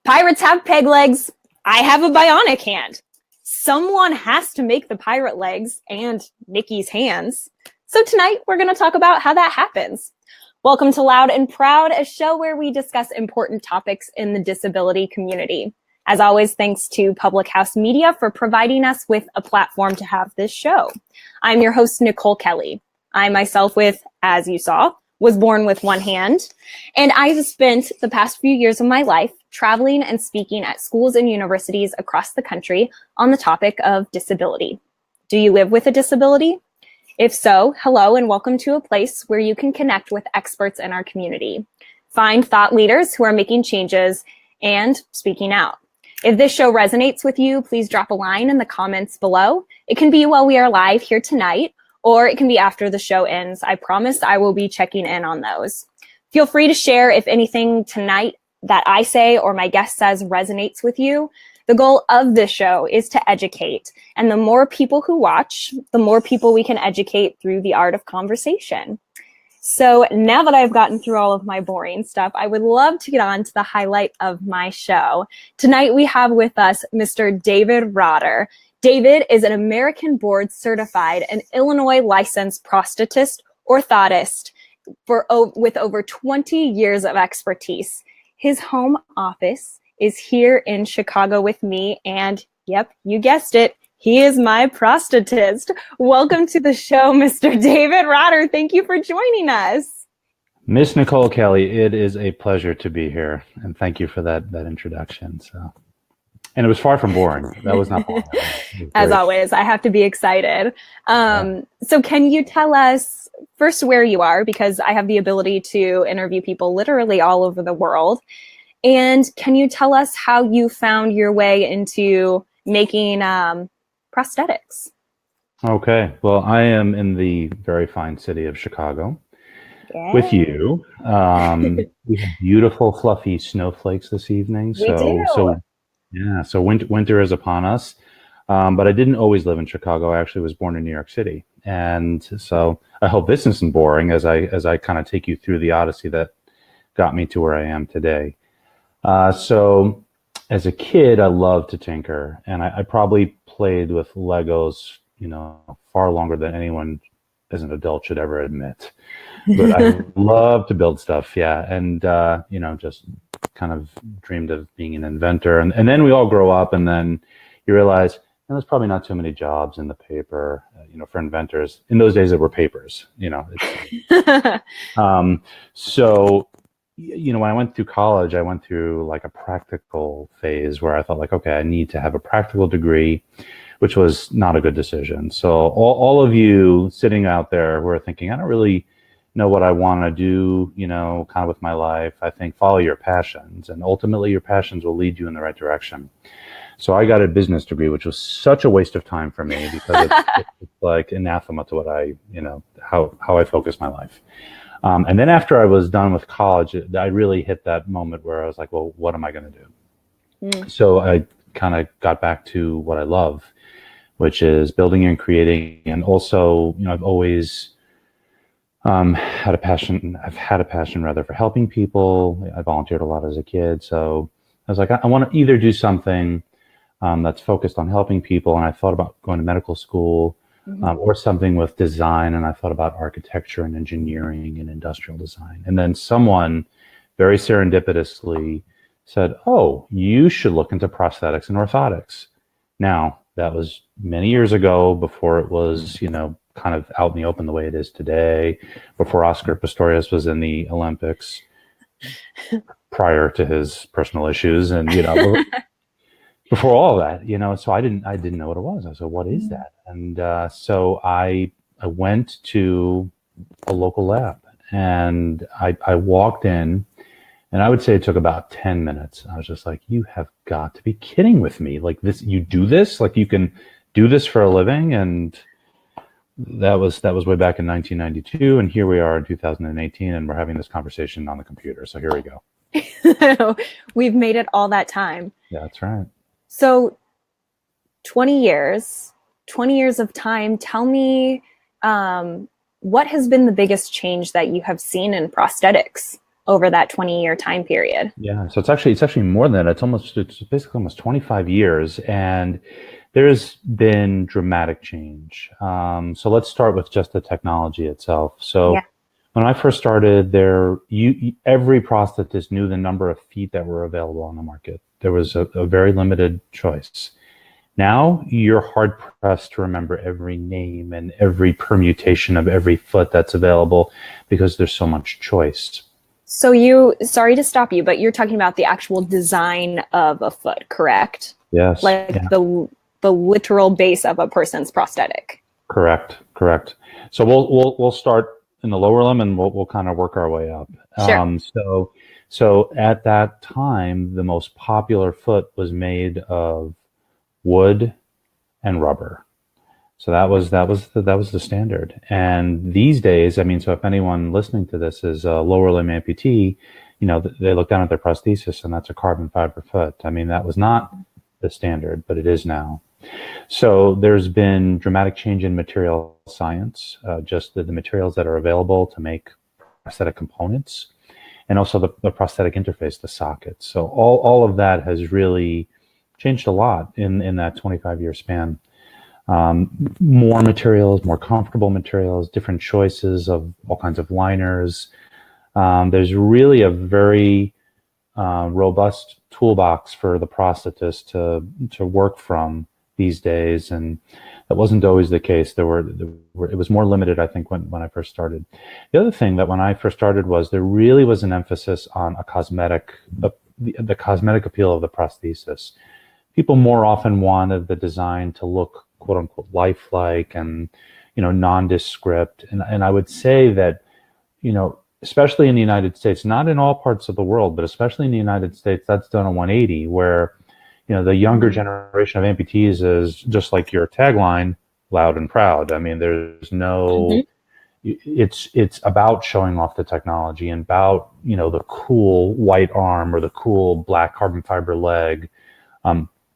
Pirates have peg legs. I have a bionic hand. Someone has to make the pirate legs and Nikki's hands. So tonight we're going to talk about how that happens. Welcome to Loud and Proud, a show where we discuss important topics in the disability community. As always, thanks to Public House Media for providing us with a platform to have this show. I'm your host, Nicole Kelly. I myself as you saw, was born with one hand, and I've spent the past few years of my life traveling and speaking at schools and universities across the country on the topic of disability. Do you live with a disability? If so, hello and welcome to a place where you can connect with experts in our community, find thought leaders who are making changes and speaking out. If this show resonates with you, please drop a line in the comments below. It can be while we are live here tonight, or it can be after the show ends. I promise I will be checking in on those. Feel free to share if anything tonight that I say or my guest says resonates with you. The goal of this show is to educate, and the more people who watch, the more people we can educate through the art of conversation. So now that I've gotten through all of my boring stuff, I would love to get on to the highlight of my show. Tonight we have with us Mr. David Rotter. David is an American board certified and Illinois licensed prosthetist, orthotist with over 20 years of expertise. His home office is here in Chicago with me, and yep, you guessed it, he is my prosthetist. Welcome to the show, Mr. David Rotter. Thank you for joining us. Miss Nicole Kelly, it is a pleasure to be here, and thank you for that introduction. And it was far from boring. That was not boring. As always, I have to be excited. So can you tell us first where you are, because I have the ability to interview people literally all over the world. And can you tell us how you found your way into making prosthetics? Okay. Well, I am in the very fine city of Chicago with you. We have beautiful, fluffy snowflakes this evening. So winter is upon us. But I didn't always live in Chicago. I actually was born in New York City. And so I hope this isn't boring as I kind of take you through the odyssey that got me to where I am today. So as a kid, I loved to tinker, and I probably played with Legos, far longer than anyone as an adult should ever admit. But I love to build stuff. Yeah. And, just kind of dreamed of being an inventor. And then we all grow up, and then you realize, there's probably not too many jobs in the paper, for inventors. In those days, there were papers, So, when I went through college, I went through like a practical phase where I thought like, okay, I need to have a practical degree, which was not a good decision. So all of you sitting out there who are thinking, I don't really know what I want to do, kind of with my life, I think follow your passions, and ultimately your passions will lead you in the right direction. So I got a business degree, which was such a waste of time for me because it's like anathema to what how I focus my life. And then after I was done with college, I really hit that moment where I was like, well, what am I going to do? So I kind of got back to what I love, which is building and creating. And also, I've always had a passion rather for helping people. I volunteered a lot as a kid. So I was like, I want to either do something that's focused on helping people. And I thought about going to medical school. Or something with design, and I thought about architecture and engineering and industrial design. And then someone very serendipitously said, oh, you should look into prosthetics and orthotics. Now, that was many years ago, before it was, kind of out in the open the way it is today, before Oscar Pistorius was in the Olympics, prior to his personal issues, and, before all of that, so I didn't know what it was. I said, what is that? And so I went to a local lab, and I walked in, and I would say it took about 10 minutes. I was just like, you have got to be kidding with me. Like this, you do this? Like you can do this for a living? And that was way back in 1992. And here we are in 2018, and we're having this conversation on the computer. So here we go. We've made it all that time. Yeah, that's right. So 20 years of time. Tell me, what has been the biggest change that you have seen in prosthetics? over that 20-year time period. Yeah, so it's actually more than that. It's basically almost 25 years, and there's been dramatic change. So let's start with just the technology itself. Yeah. So when I first started, every prosthetist knew the number of feet that were available on the market. There was a very limited choice. Now you're hard pressed to remember every name and every permutation of every foot that's available because there's so much choice. So sorry to stop you, but you're talking about the actual design of a foot, correct? Yes. Like Yeah. the literal base of a person's prosthetic. Correct. So we'll start in the lower limb and we'll kind of work our way up. Sure. So at that time, the most popular foot was made of wood and rubber. So that was the standard. And these days, I mean, so if anyone listening to this is a lower limb amputee, they look down at their prosthesis and that's a carbon fiber foot. I mean, that was not the standard, but it is now. So there's been dramatic change in material science, just the materials that are available to make prosthetic components, and also the prosthetic interface, the sockets. So all of that has really changed a lot in that 25-year span. More materials, more comfortable materials, different choices of all kinds of liners. There's really a very robust toolbox for the prosthetist to work from these days, and that wasn't always the case. It was more limited, I think, when I first started. The other thing that when I first started was there really was an emphasis on the cosmetic appeal of the prosthesis. People more often wanted the design to look quote unquote lifelike and nondescript. And I would say that, especially in the United States, not in all parts of the world, but especially in the United States, that's done a 180 where, the younger generation of amputees is just like your tagline, loud and proud. I mean, there's no, it's about showing off the technology and about, the cool white arm or the cool black carbon fiber leg.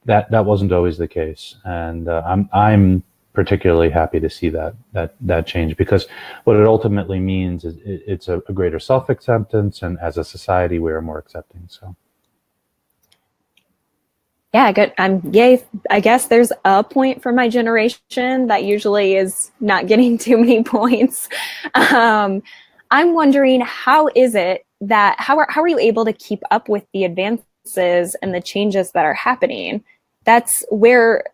That wasn't always the case, and I'm particularly happy to see that change, because what it ultimately means is it's a greater self-acceptance, and as a society we are more accepting. So Yeah, good. Yay. I guess there's a point for my generation that usually is not getting too many points. I'm wondering, how are you able to keep up with the advances and the changes that are happening? That's where,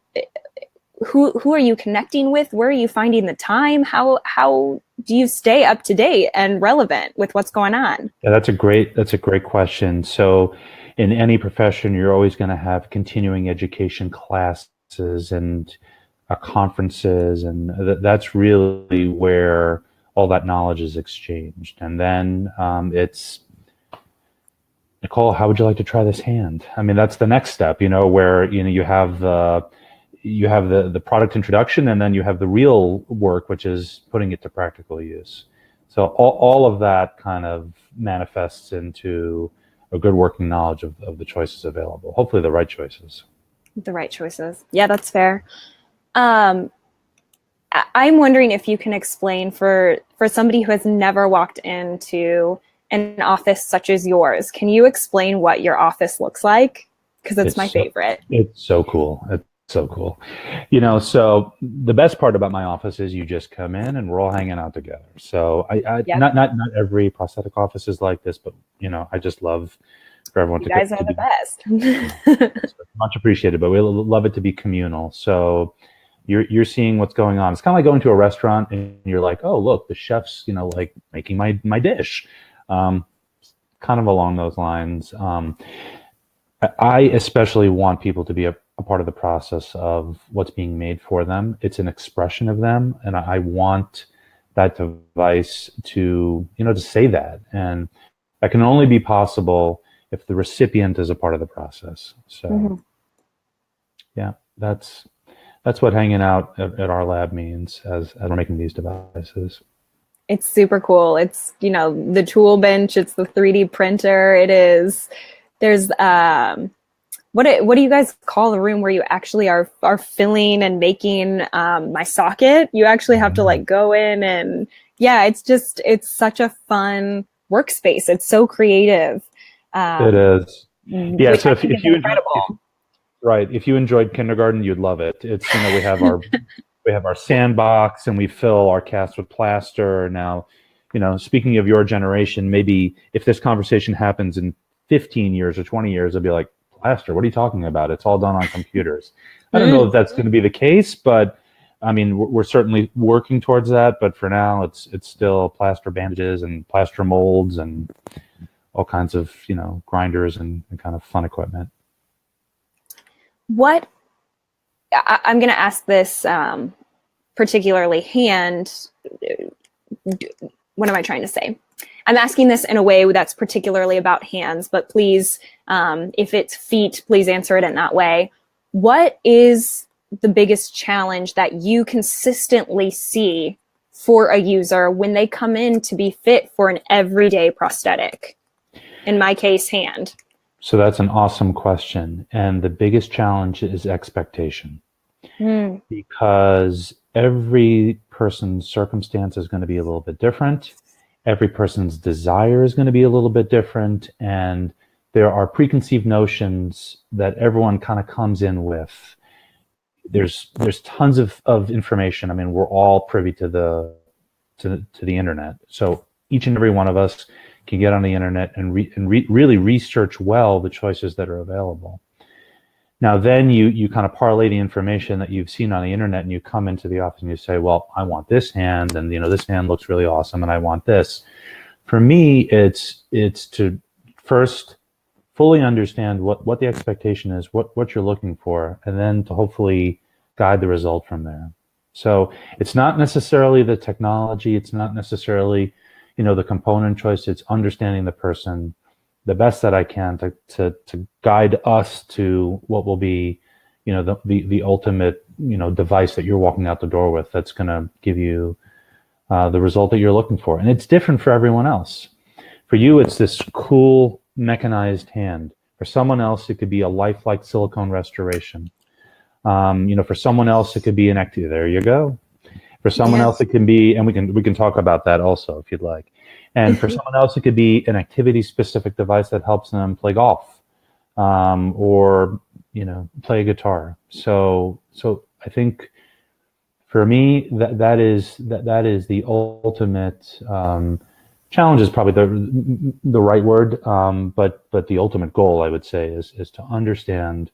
who are you connecting with? Where are you finding the time? How do you stay up to date and relevant with what's going on? yeah, that's a great question. So in any profession, you're always going to have continuing education classes and conferences, and that's really where all that knowledge is exchanged. And then it's, Nicole, how would you like to try this hand? I mean, that's the next step, where you have the product introduction, and then you have the real work, which is putting it to practical use. So all of that kind of manifests into a good working knowledge of the choices available. Hopefully the right choices. The right choices. Yeah, that's fair. I'm wondering if you can explain for somebody who has never walked into an office such as yours, can you explain what your office looks like? Because it's my favorite. It's so cool. It's so cool. So the best part about my office is you just come in and we're all hanging out together. So not every prosthetic office is like this, but I just love for everyone you guys are the best. Much appreciated, but we love it to be communal. So you're seeing what's going on. It's kind of like going to a restaurant and you're like, oh, look, the chef's, like making my dish. Kind of along those lines. I especially want people to be a part of the process of what's being made for them. It's an expression of them, and I want that device to say that, and that can only be possible if the recipient is a part of the process. So yeah, that's what hanging out at our lab means as we're making these devices. It's super cool. It's, the tool bench, it's the 3D printer. There's what do you guys call the room where you actually are filling and making my socket? You actually have to go in, and yeah, it's such a fun workspace. It's so creative. It is. Yeah. So if you incredible. if you enjoyed kindergarten, you'd love it. It's, we have our sandbox and we fill our cast with plaster. Now, speaking of your generation, maybe if this conversation happens in 15 years or 20 years, they'll be like, plaster, what are you talking about? It's all done on computers. I don't know if that's going to be the case, but I mean, we're certainly working towards that. But for now, it's still plaster bandages and plaster molds and all kinds of, grinders and kind of fun equipment. I'm going to ask this particularly what am I trying to say? I'm asking this in a way that's particularly about hands, but please, if it's feet, please answer it in that way. What is the biggest challenge that you consistently see for a user when they come in to be fit for an everyday prosthetic? In my case, hand. So that's an awesome question. And the biggest challenge is expectation. Because every person's circumstance is going to be a little bit different. Every person's desire is going to be a little bit different. And there are preconceived notions that everyone kind of comes in with. There's tons of information. I mean, we're all privy to the internet. So each and every one of us can get on the internet and really research well the choices that are available. Now, then you kind of parlay the information that you've seen on the internet and you come into the office and you say, well, I want this hand, and this hand looks really awesome, and I want this. For me, it's to first fully understand what the expectation is, what you're looking for, and then to hopefully guide the result from there. So it's not necessarily the technology, it's not necessarily the component choice, it's understanding the person the best that I can to guide us to what will be, the ultimate, device that you're walking out the door with that's going to give you the result that you're looking for. And it's different for everyone else. For you, it's this cool mechanized hand. For someone else, it could be a lifelike silicone restoration. For someone else, it could be an active. There you go. For someone else, it can be, and we can talk about that also if you'd like. And for someone else, it could be an activity-specific device that helps them play golf, or play a guitar. So I think for me that is the ultimate challenge. Is probably the right word, but the ultimate goal, I would say, is to understand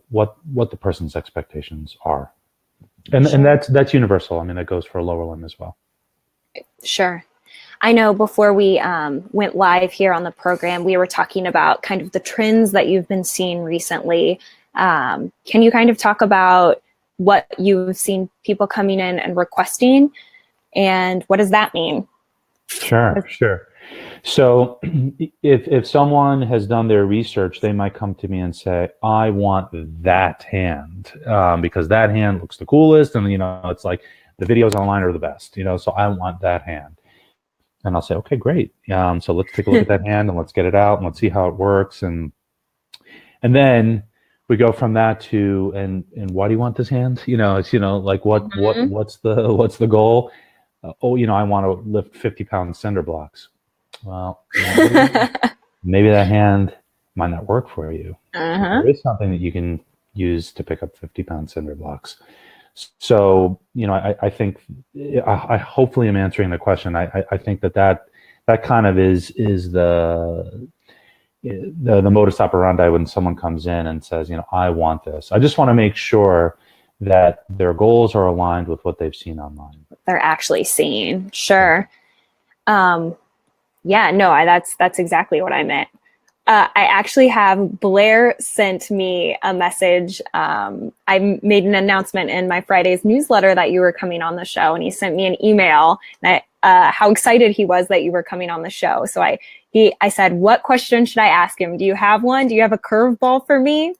what the person's expectations are. And that's universal. I mean, that goes for a lower limb as well. Sure. I know before we went live here on the program, we were talking about kind of the trends that you've been seeing recently. Can you kind of talk about what you've seen people coming in and requesting, and what does that mean? Sure. So if someone has done their research, they might come to me and say, I want that hand, because that hand looks the coolest. And, it's like the videos online are the best, so I want that hand. And I'll say, okay, great. So let's take a look at that hand and let's get it out and let's see how it works. And then we go from that to, and why do you want this hand? It's, like what's the goal? I want to lift 50-pound cinder blocks. Well, maybe that hand might not work for you. There is something that you can use to pick up 50-pound cinder blocks. So, I think I hopefully am answering the question. I think that kind of is the modus operandi when someone comes in and says, I want this. I just want to make sure that their goals are aligned with what they've seen online. They're actually seeing. Sure. That's exactly what I meant. I actually have Blair sent me a message. I made an announcement in my Friday's newsletter that you were coming on the show, and he sent me an email and how excited he was that you were coming on the show. So I said, what question should I ask him? Do you have one? Do you have a curveball for me?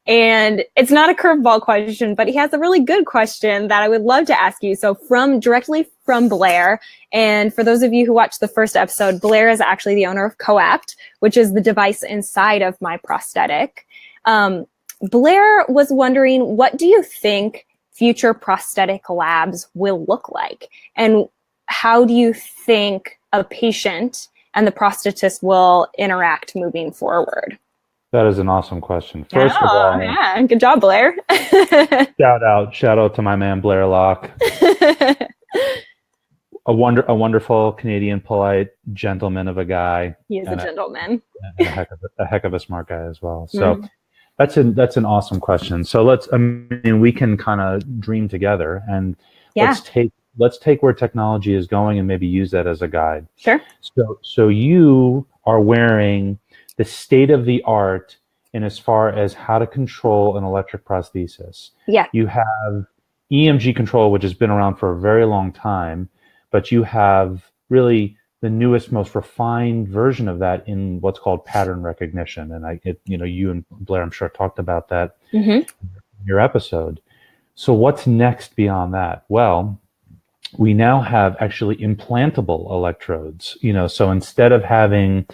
And it's not a curveball question, but he has a really good question that I would love to ask you. So directly from Blair, and for those of you who watched the first episode, Blair is actually the owner of Coapt, which is the device inside of my prosthetic. Blair was wondering, what do you think future prosthetic labs will look like? And how do you think a patient and the prosthetist will interact moving forward? That is an awesome question. First of all, yeah, good job, Blair. shout out to my man Blair Locke, a wonderful Canadian, polite gentleman of a guy. He is a gentleman, and a heck of a smart guy as well. So that's an awesome question. So we can kind of dream together, and let's take where technology is going and maybe use that as a guide. Sure. So you are wearing the state of the art in as far as how to control an electric prosthesis. Yeah. You have EMG control, which has been around for a very long time, but you have really the newest, most refined version of that in what's called pattern recognition. And you and Blair, I'm sure, talked about that in your episode. So what's next beyond that? Well, we now have actually implantable electrodes. So instead of having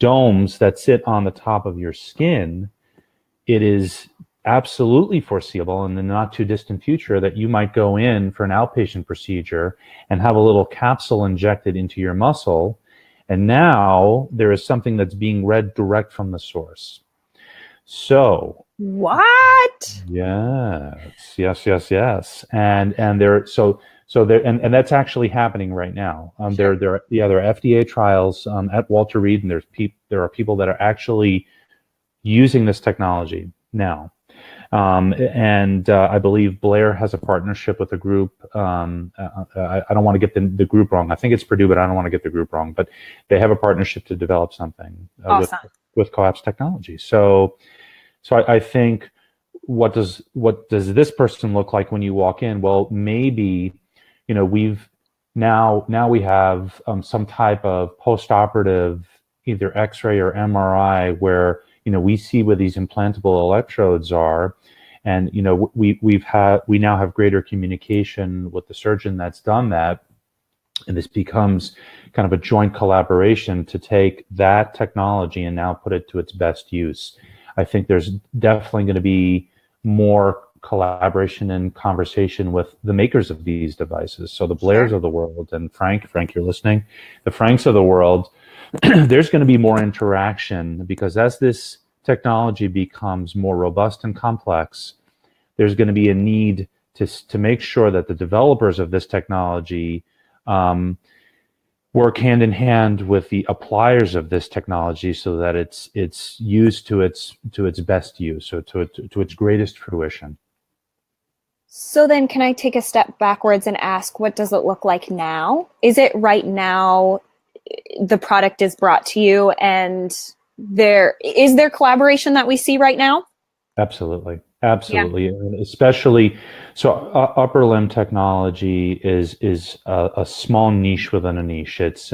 domes that sit on the top of your skin, it is absolutely foreseeable in the not too distant future that you might go in for an outpatient procedure and have a little capsule injected into your muscle. And now there is something that's being read direct from the source. So what? Yes. And there, that's actually happening right now. There are FDA trials at Walter Reed, and there are people that are actually using this technology now. I believe Blair has a partnership with a group. I don't want to get the group wrong. I think it's Purdue, but I don't want to get the group wrong. But they have a partnership to develop something awesome. with Collapse Technology. So I think what does this person look like when you walk in? Well, maybe we have some type of post-operative either X-ray or MRI where we see where these implantable electrodes are, and we now have greater communication with the surgeon that's done that, and this becomes kind of a joint collaboration to take that technology and now put it to its best use. I think there's definitely going to be more collaboration and conversation with the makers of these devices. So the Blairs of the world, and Frank, you're listening, the Franks of the world, there's going to be more interaction, because as this technology becomes more robust and complex, there's going to be a need to make sure that the developers of this technology work hand in hand with the appliers of this technology so that it's used to its best use, so to its greatest fruition. So then can I take a step backwards and ask, what does it look like now? Is it right now the product is brought to you and is there collaboration that we see right now? Absolutely. And especially, so upper limb technology is a small niche within a niche. It's,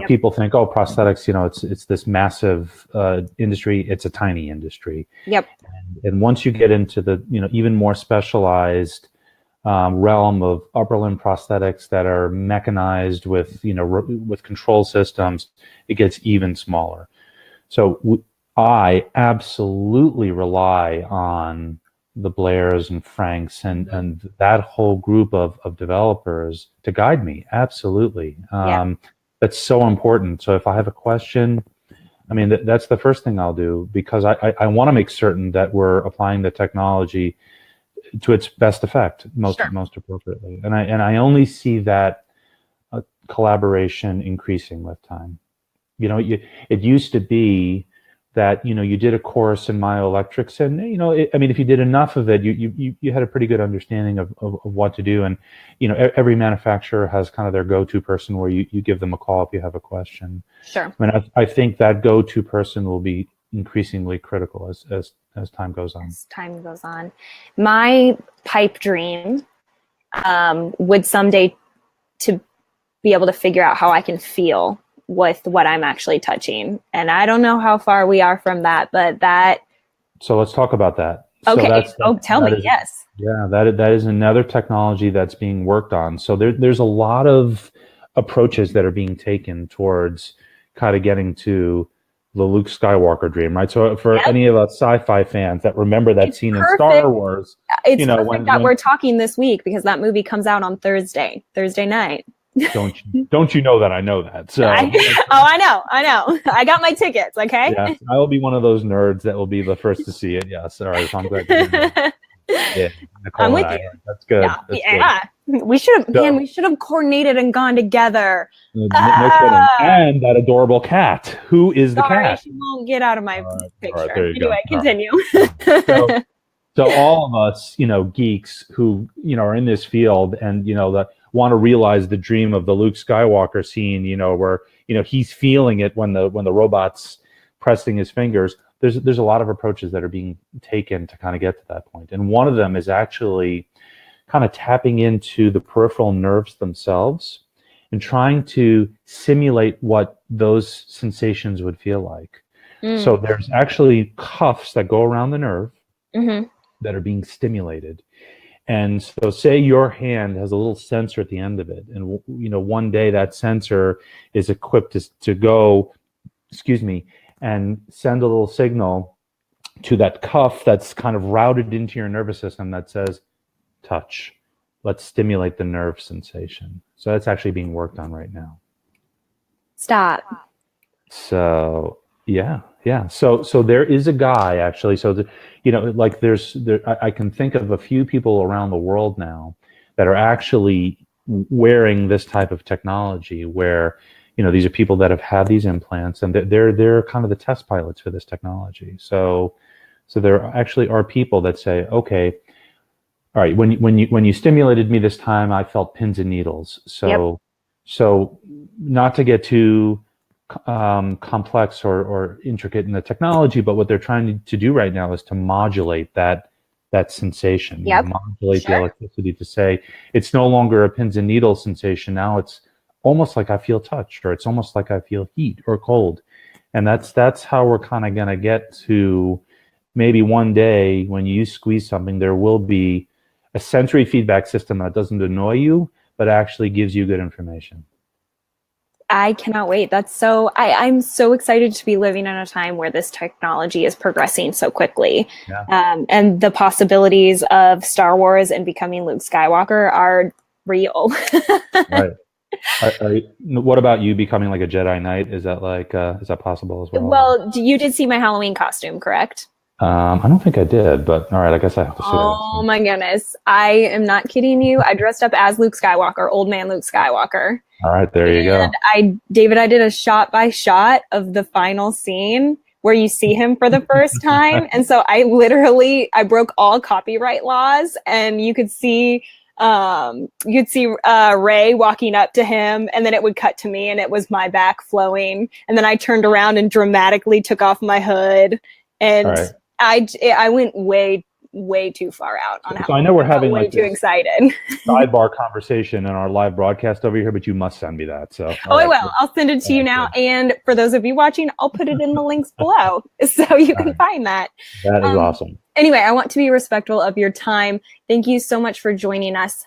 people think, prosthetics, it's this massive industry. It's a tiny industry. Yep. And once you get into the, even more specialized realm of upper limb prosthetics that are mechanized with, with control systems, it gets even smaller. So I absolutely rely on the Blairs and Franks and that whole group of developers to guide me. Absolutely. That's so important. So if I have a question, that's the first thing I'll do, because I want to make certain that we're applying the technology to its best effect, most appropriately. And I only see that collaboration increasing with time. It used to be that you did a course in myoelectrics, and if you did enough of it, you had a pretty good understanding of what to do. And every manufacturer has kind of their go-to person where you give them a call if you have a question. Sure. I think that go-to person will be increasingly critical as time goes on. As time goes on, my pipe dream would someday to be able to figure out how I can feel with what I'm actually touching. And I don't know how far we are from that, but that. So let's talk about that. Okay. Tell me. Yes. Yeah, that is another technology that's being worked on. So there's a lot of approaches that are being taken towards kind of getting to the Luke Skywalker dream, right? So for any of us sci-fi fans that remember that scene in Star Wars, it's perfect that we're talking this week, because that movie comes out on Thursday night. Don't you know that I know that? So I know. I got my tickets. Okay. yes, I will be one of those nerds that will be the first to see it. Yes. All right. So I'm glad. Yeah, Nicole I'm with and I. you. That's good. Yeah. That's Yeah. We should have, man, we should have coordinated and gone together. good. No kidding. And that adorable cat. Who is the Sorry, cat? she won't get out of my All picture. right, there you Anyway, go. continue. Right. So all of us, geeks who, are in this field and, that want to realize the dream of the Luke Skywalker scene, where, he's feeling it when the robot's pressing his fingers. There's a lot of approaches that are being taken to kind of get to that point. And one of them is actually kind of tapping into the peripheral nerves themselves and trying to simulate what those sensations would feel like. So there's actually cuffs that go around the nerve that are being stimulated. And so say your hand has a little sensor at the end of it. And, one day that sensor is equipped to go, and send a little signal to that cuff that's kind of routed into your nervous system that says, touch. Let's stimulate the nerve sensation. So that's actually being worked on right now. Stop. So yeah. So there is a guy actually. So I can think of a few people around the world now that are actually wearing this type of technology where, these are people that have had these implants and they're kind of the test pilots for this technology. So there actually are people that say, okay, all right, when you stimulated me this time, I felt pins and needles. So not to get too complex or intricate in the technology, but what they're trying to do right now is to modulate that sensation, modulate the electricity to say it's no longer a pins and needles sensation. Now it's almost like I feel touched, or it's almost like I feel heat or cold. And that's how we're kind of going to get to maybe one day when you squeeze something, there will be a sensory feedback system that doesn't annoy you, but actually gives you good information. I cannot wait. I'm so excited to be living in a time where this technology is progressing so quickly. Yeah. And the possibilities of Star Wars and becoming Luke Skywalker are real. Right. What about you becoming like a Jedi Knight? Is that possible as well? Well, you did see my Halloween costume, correct? I don't think I did, but all right, I guess I have to see that. Oh my goodness. I am not kidding you. I dressed up as Luke Skywalker, old man Luke Skywalker. All right, there you go. I did a shot by shot of the final scene where you see him for the first time. And so I broke all copyright laws, and you could see Ray walking up to him, and then it would cut to me and it was my back flowing. And then I turned around and dramatically took off my hood. And right. I went way too far out on how. So I know we're having way too excited. sidebar conversation in our live broadcast over here, but you must send me that. So I will. I'll send it to you now. And for those of you watching, I'll put it in the links below so you can find that. That is awesome. Anyway, I want to be respectful of your time. Thank you so much for joining us.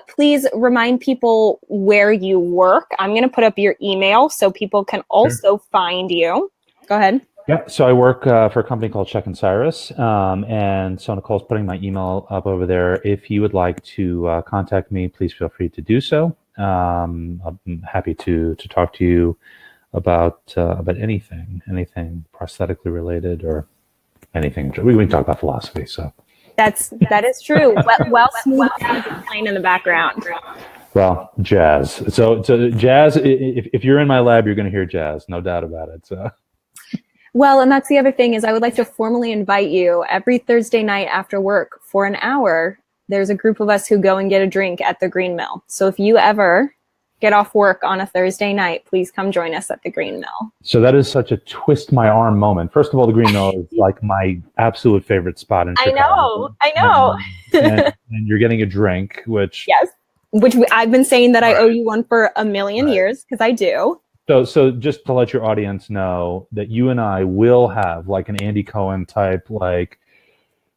Please remind people where you work. I'm going to put up your email so people can also find you. Go ahead. Yeah, so I work for a company called Scheck and Siress, and so Nicole's putting my email up over there. If you would like to contact me, please feel free to do so. I'm happy to talk to you about anything prosthetically related or anything. We can talk about philosophy. So that is true. Well, smooth playing in the background. Well, jazz. So jazz. If you're in my lab, you're going to hear jazz, no doubt about it. So. Well, and that's the other thing is I would like to formally invite you every Thursday night after work for an hour. There's a group of us who go and get a drink at the Green Mill. So if you ever get off work on a Thursday night, please come join us at the Green Mill. So that is such a twist my arm moment. First of all, the Green Mill is like my absolute favorite spot in Chicago. I know. And you're getting a drink, which... Yes, I've been saying that I owe you one for a million years, because I do. So just to let your audience know that you and I will have like an Andy Cohen type, like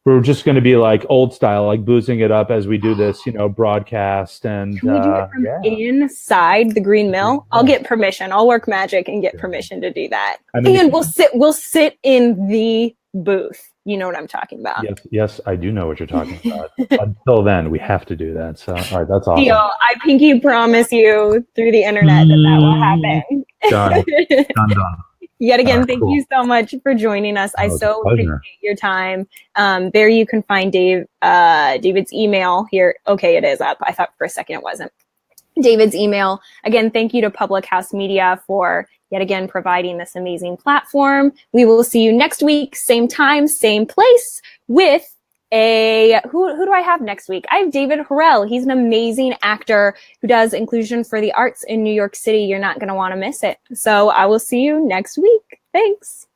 we're just going to be like old style, like boozing it up as we do this, broadcast. And can we do it from inside the Green Mill? I'll get permission. I'll work magic and get permission to do that. And we'll sit in the booth. You know what I'm talking about. Yes, I do know what you're talking about. Until then, we have to do that. So, all right, that's awesome. Deal. I pinky promise you through the internet that will happen. Done. Yet again, Right, thank cool. you so much for joining us. I so appreciate your time. There you can find David's email here. Okay, it is up. I thought for a second it wasn't. David's email. Again, thank you to Public House Media for yet again providing this amazing platform. We will see you next week, same time, same place, with who do I have next week? I have David Harrell. He's an amazing actor who does inclusion for the arts in New York City. You're not going to want to miss it. So I will see you next week. Thanks.